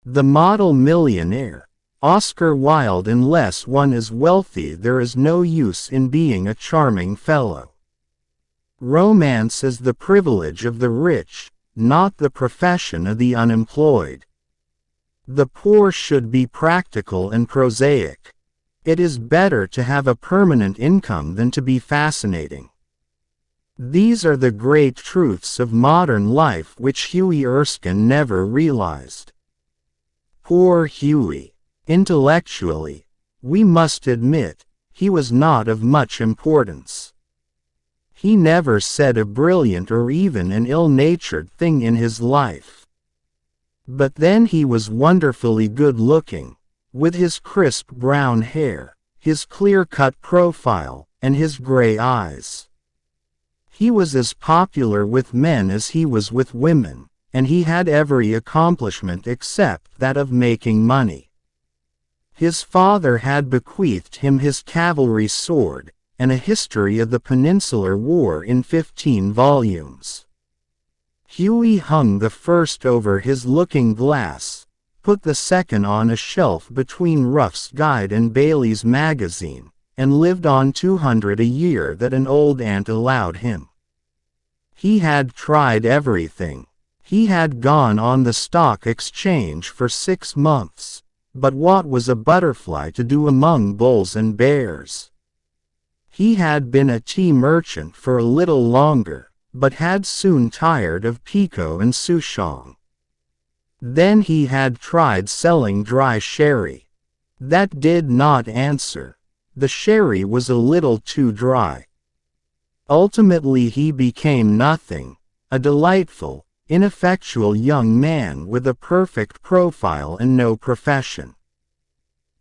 The model Millionaire, Oscar Wilde. Unless one is wealthy, there is no use in being a charming fellow. Romance is the privilege of the rich, not the profession of the unemployed. The poor should be practical and prosaic. It is better to have a permanent income than to be fascinating. These are the great truths of modern life which Huey Erskine never realized. Poor Huey. Intellectually, we must admit, he was not of much importance. He never said a brilliant or even an ill-natured thing in his life. But then he was wonderfully good-looking, with his crisp brown hair, his clear-cut profile, and his gray eyes. He was as popular with men as he was with women, and he had every accomplishment except that of making money. His father had bequeathed him his cavalry sword, and a history of the Peninsular War in 15 volumes. Huey hung the first over his looking-glass, put the second on a shelf between Ruff's Guide and Bailey's Magazine, and lived on $200 a year that an old aunt allowed him. He had tried everything. He had gone on the stock exchange for 6 months, but what was a butterfly to do among bulls and bears? He had been a tea merchant for a little longer, but had soon tired of Pico and Souchong. Then he had tried selling dry sherry. That did not answer. The sherry was a little too dry. Ultimately he became nothing, a delightful, ineffectual young man with a perfect profile and no profession.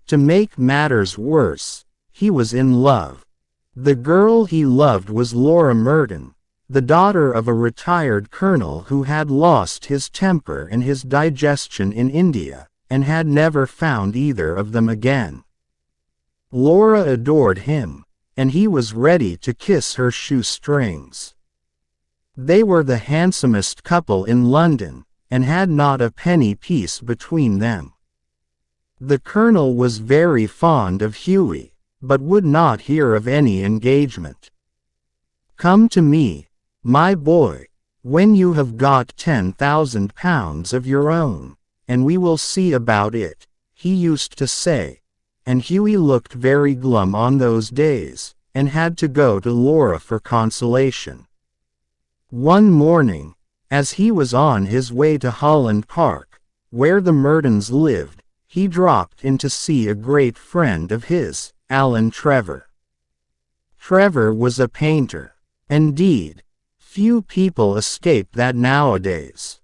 To make matters worse, he was in love. The girl he loved was Laura Merton, the daughter of a retired colonel who had lost his temper and his digestion in India, and had never found either of them again. Laura adored him, and he was ready to kiss her shoestrings. They were the handsomest couple in London, and had not a penny piece between them. The colonel was very fond of Huey, but would not hear of any engagement. "Come to me, my boy, when you have got £10,000 of your own, and we will see about it," he used to say, and Huey looked very glum on those days, and had to go to Laura for consolation. One morning, as he was on his way to Holland Park, where the Mertons lived, he dropped in to see a great friend of his, Alan Trevor. Trevor was a painter. Indeed, few people escape that nowadays.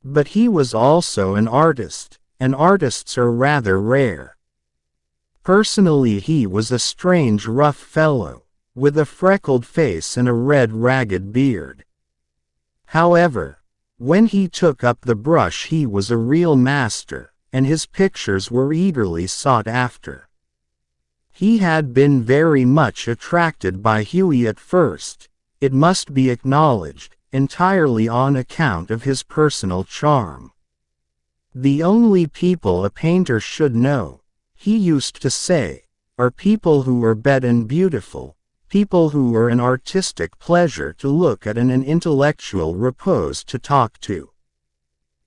But he was also an artist, and artists are rather rare. Personally he was a strange rough fellow, with a freckled face and a red ragged beard. However, when he took up the brush he was a real master, and his pictures were eagerly sought after. He had been very much attracted by Huey at first, it must be acknowledged, entirely on account of his personal charm. "The only people a painter should know," he used to say, "are people who are bed and beautiful, people who are an artistic pleasure to look at and an intellectual repose to talk to.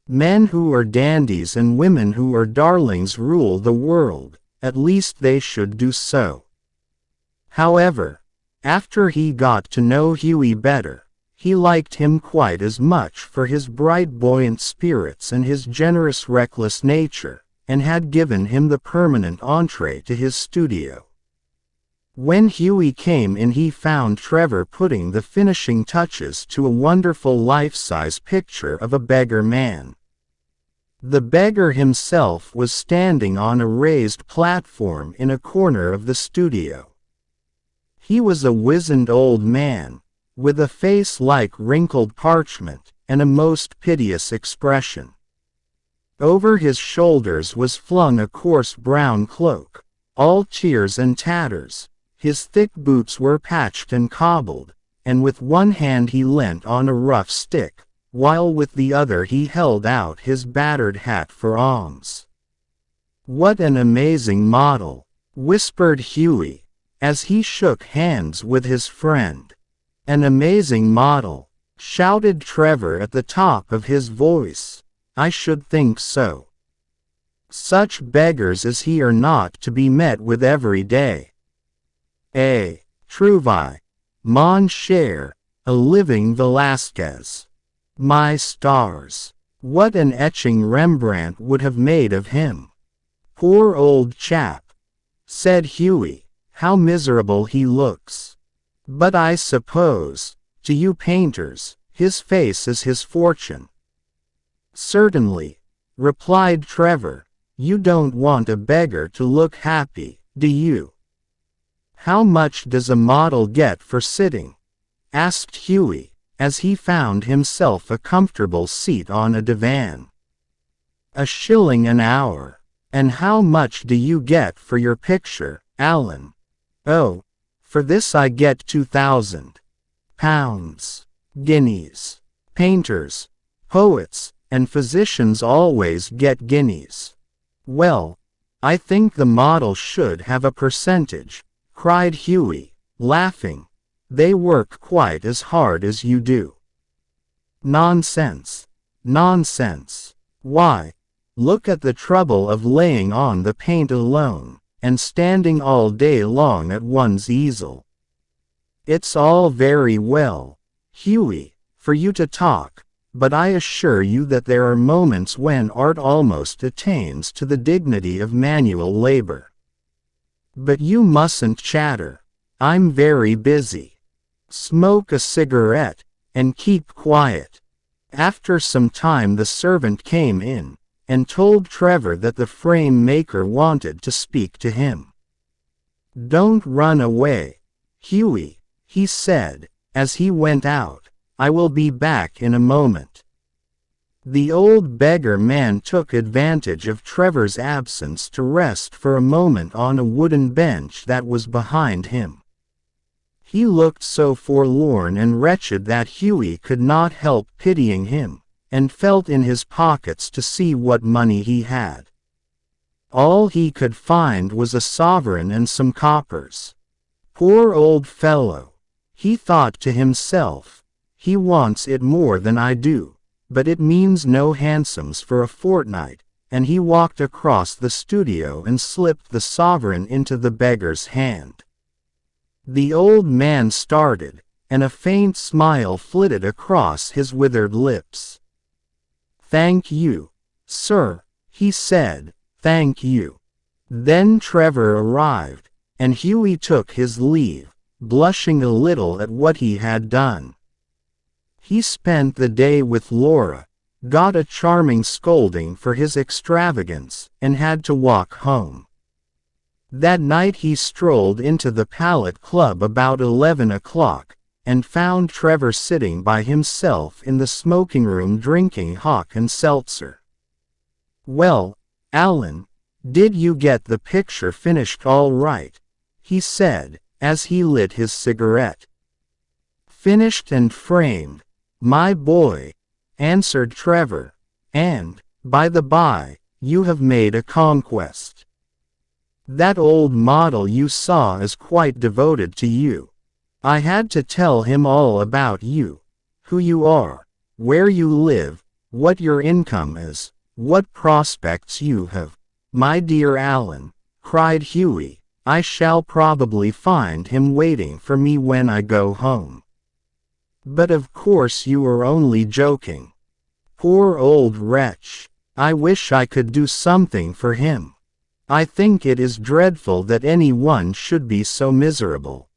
Men who are dandies and women who are darlings rule the world, at least they should do so." However, after he got to know Huey better, he liked him quite as much for his bright buoyant spirits and his generous reckless nature, and had given him the permanent entree to his studio. When Huey came in he found Trevor putting the finishing touches to a wonderful life-size picture of a beggar man. The beggar himself was standing on a raised platform in a corner of the studio. He was a wizened old man, with a face like wrinkled parchment, and a most piteous expression. Over his shoulders was flung a coarse brown cloak, all tears and tatters. His thick boots were patched and cobbled, and with one hand he leant on a rough stick, while with the other he held out his battered hat for alms. "What an amazing model," whispered Hughie, as he shook hands with his friend. "An amazing model," shouted Trevor at the top of his voice. "I should think so. Such beggars as he are not to be met with every day. Eh, trouve, mon cher, a living Velasquez. My stars, what an etching Rembrandt would have made of him." "Poor old chap," said Hughie, "how miserable he looks. But I suppose, to you painters, his face is his fortune." "Certainly," replied Trevor. "You don't want a beggar to look happy, do you?" "How much does a model get for sitting?" asked Hughie, as he found himself a comfortable seat on a divan. "1 shilling an hour. And how much do you get for your picture, Alan?" "Oh, for this I get £2,000. Guineas. Painters, poets, and physicians always get guineas." "Well, I think the model should have a percentage," cried Hughie, laughing. "They work quite as hard as you do." "Nonsense. Nonsense. Why, look at the trouble of laying on the paint alone, and standing all day long at one's easel. It's all very well, Hughie, for you to talk, but I assure you that there are moments when art almost attains to the dignity of manual labor. But you mustn't chatter. I'm very busy. Smoke a cigarette, and keep quiet." After some time the servant came in, and told Trevor that the frame maker wanted to speak to him. "Don't run away, Hughie," he said, as he went out. "I will be back in a moment." The old beggar man took advantage of Trevor's absence to rest for a moment on a wooden bench that was behind him. He looked so forlorn and wretched that Hughie could not help pitying him, and felt in his pockets to see what money he had. All he could find was a sovereign and some coppers. "Poor old fellow," he thought to himself, "he wants it more than I do, but it means no hansoms for a fortnight," and he walked across the studio and slipped the sovereign into the beggar's hand. The old man started, and a faint smile flitted across his withered lips. "Thank you, sir," he said, "thank you." Then Trevor arrived, and Hughie took his leave, blushing a little at what he had done. He spent the day with Laura, got a charming scolding for his extravagance, and had to walk home. That night he strolled into the Palette Club about 11 o'clock, and found Trevor sitting by himself in the smoking room drinking hock and seltzer. "Well, Alan, did you get the picture finished all right?" he said, as he lit his cigarette. "Finished and framed, my boy," answered Trevor, "and, by the by, you have made a conquest. That old model you saw is quite devoted to you. I had to tell him all about you, who you are, where you live, what your income is, what prospects you have." "My dear Alan," cried Hughie, "I shall probably find him waiting for me when I go home." "But of course you are only joking. Poor old wretch, I wish I could do something for him. I think it is dreadful that anyone should be so miserable.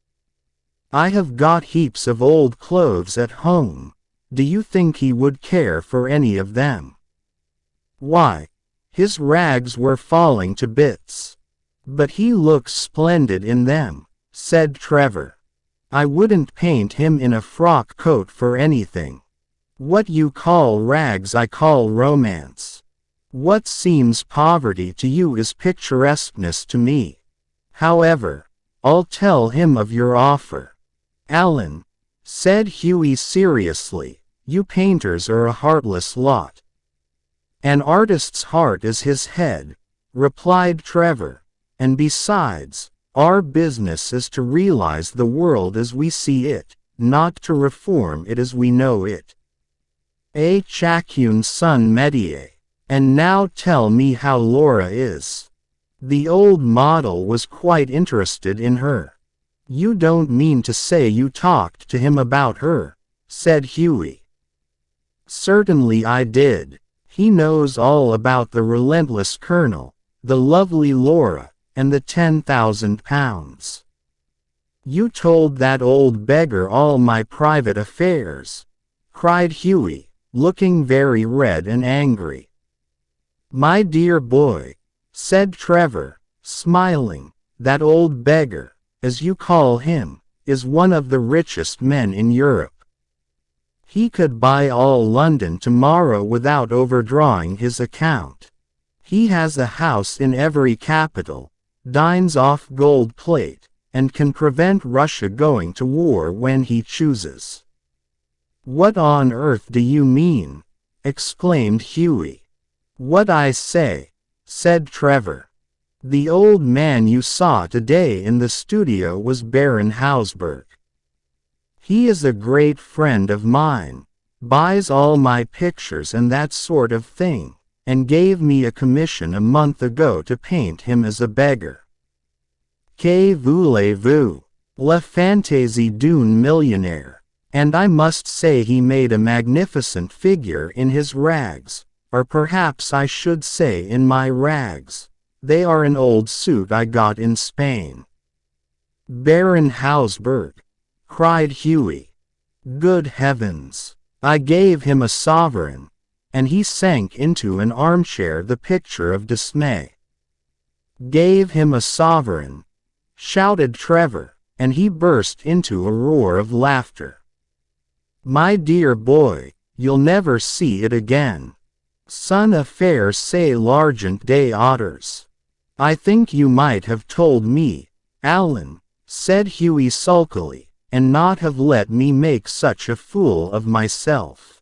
I have got heaps of old clothes at home. Do you think he would care for any of them?" "Why, his rags were falling to bits. But he looks splendid in them," said Trevor. "I wouldn't paint him in a frock coat for anything. What you call rags I call romance. What seems poverty to you is picturesqueness to me. However, I'll tell him of your offer." "Alan," said Hughie seriously, You painters are a heartless lot." "An artist's heart is his head," replied Trevor, "and besides, our business is to realize the world as we see it, not to reform it as we know it. Chacun son métier. And now tell me how Laura is." The old model was quite interested in her. "You don't mean to say you talked to him about her," said Hughie. "Certainly I did. He knows all about the relentless Colonel, the lovely Laura, and the £10,000. "You told that old beggar all my private affairs," cried Hughie, looking very red and angry. "My dear boy," said Trevor, smiling, "that old beggar, as you call him, is one of the richest men in Europe. He could buy all London tomorrow without overdrawing his account. He has a house in every capital, dines off gold plate, and can prevent Russia going to war when he chooses." "What on earth do you mean?" exclaimed Hughie. "What I say," said Trevor. "The old man you saw today in the studio was Baron Hausberg. He is a great friend of mine, buys all my pictures and that sort of thing, and gave me a commission a month ago to paint him as a beggar. Que voulez-vous? La fantaisie d'un millionnaire. And I must say he made a magnificent figure in his rags, or perhaps I should say in my rags. They are an old suit I got in Spain." "Baron Hausberg!" cried Hughie. "Good heavens! I gave him a sovereign," and he sank into an armchair the picture of dismay. "Gave him a sovereign!" shouted Trevor, and he burst into a roar of laughter. "My dear boy, you'll never see it again. Son affaire c'est l'argent des autres." "I think you might have told me, Alan," said Hughie sulkily, "and not have let me make such a fool of myself."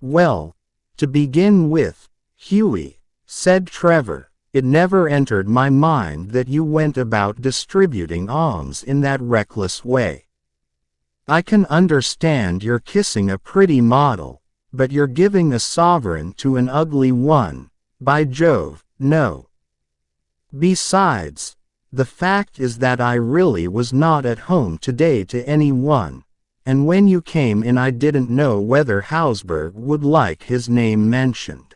"Well, to begin with, Hughie," said Trevor, "it never entered my mind that you went about distributing alms in that reckless way. I can understand you're kissing a pretty model, but you're giving a sovereign to an ugly one, by Jove, no. Besides, the fact is that I really was not at home today to anyone, and when you came in I didn't know whether Hausberg would like his name mentioned.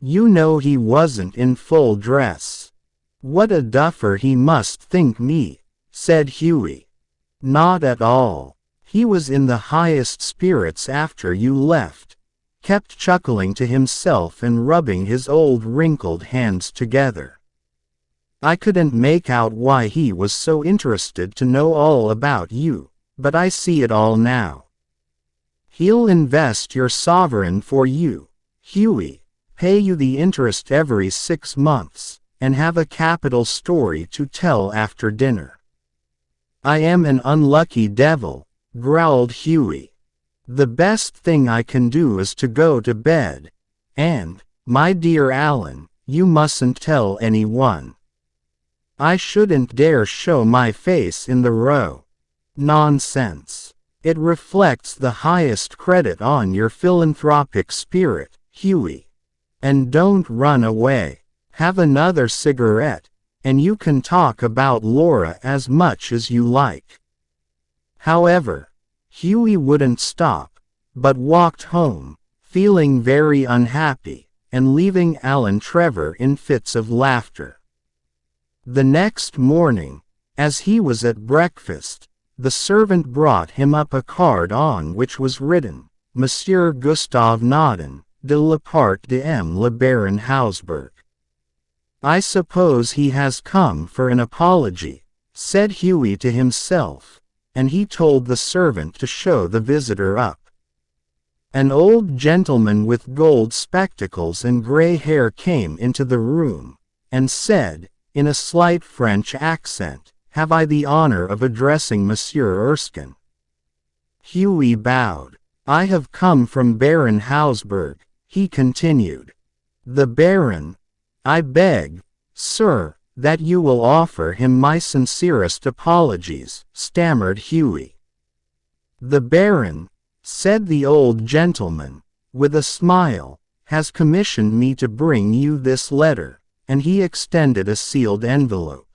You know he wasn't in full dress." "What a duffer he must think me," said Hughie. "Not at all. He was in the highest spirits after you left, kept chuckling to himself and rubbing his old wrinkled hands together. I couldn't make out why he was so interested to know all about you, but I see it all now. He'll invest your sovereign for you, Hughie, pay you the interest every 6 months, and have a capital story to tell after dinner." "I am an unlucky devil," growled Hughie. "The best thing I can do is to go to bed, and, my dear Alan, you mustn't tell anyone. I shouldn't dare show my face in the Row." "Nonsense. It reflects the highest credit on your philanthropic spirit, Hughie. And don't run away. Have another cigarette, and you can talk about Laura as much as you like." However, Hughie wouldn't stop, but walked home, feeling very unhappy, and leaving Alan Trevor in fits of laughter. The next morning, as he was at breakfast, the servant brought him up a card on which was written, "Monsieur Gustave Naudin, de la part de M. le Baron Hausberg." "I suppose he has come for an apology," said Hughie to himself, and he told the servant to show the visitor up. An old gentleman with gold spectacles and gray hair came into the room, and said, in a slight French accent, "Have I the honor of addressing Monsieur Erskine?" Hughie bowed. I have come from Baron Hausberg, he continued. The Baron, I beg, sir, that you will offer him my sincerest apologies, stammered Hughie. The Baron, said the old gentleman, with a smile, has commissioned me to bring you this letter, and he extended a sealed envelope.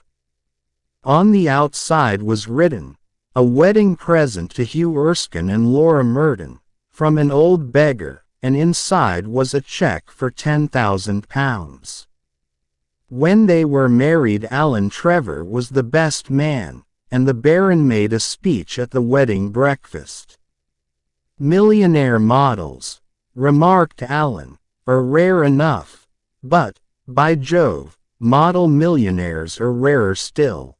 On the outside was written, a wedding present to Hugh Erskine and Laura Merton, from an old beggar, and inside was a check for £10,000. When they were married, Alan Trevor was the best man, and the Baron made a speech at the wedding breakfast. Millionaire models, remarked Alan, are rare enough, but, by Jove, model millionaires are rarer still.